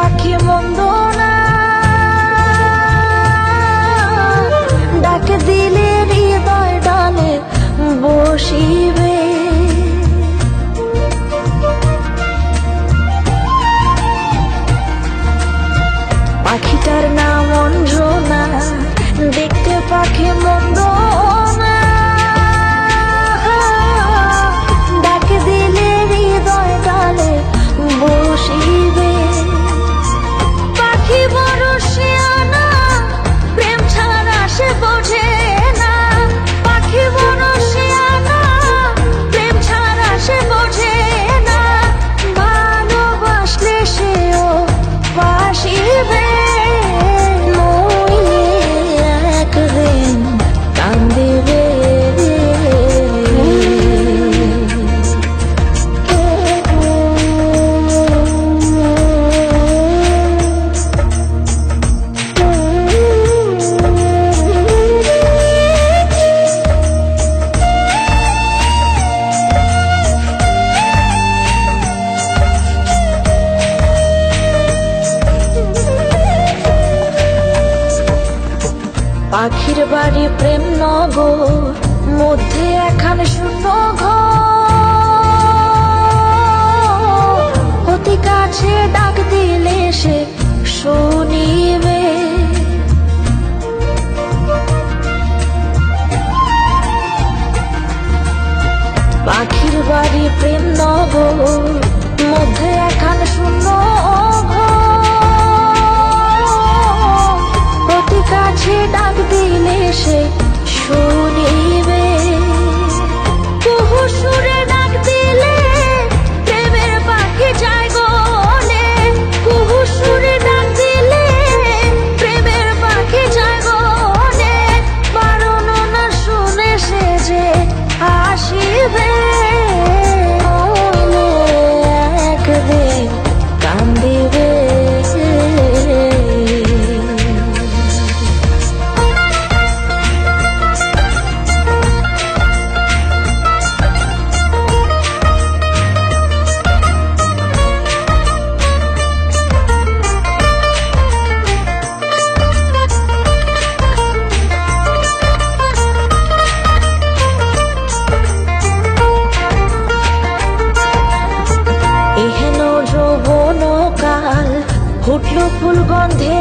পাখি মন্দ না, ডাক দিলে হৃদয় ডালে বসিবে। পাখিটার নাম অঞ্জনা, দেখতে পাখি মন্দ না, ডাক দিলে হৃদয় ডালে বসিবে। পাখি বড় শিয়ানা, প্রেম ছাড়া সে বোঝে না। পাখি বড় শিয়ানা, প্রেম ছাড়া সে বোঝে না। ভালোবাসলে সেও বাসিবে। পাখির বাড়ি প্রেম নগর, মধ্যে একখান শূন্য ঘর। অতি কাছে ডাক দিলে সে শুনিবে। পাখির বাড়ি প্রেম নগর, মধ্যে একখান শূন্য কাছে ডাক দিলে সে শুনিবে। কুহু সুরে ডাক দিলে প্রেমের পাখি যায় গলে। কুহু সুরে ডাক দিলে প্রেমের পাখি যায় গলে। বারণ না শুনে সে যে আসিবে। একদিন কান্দিবে। ফুটলো ফুল গন্ধে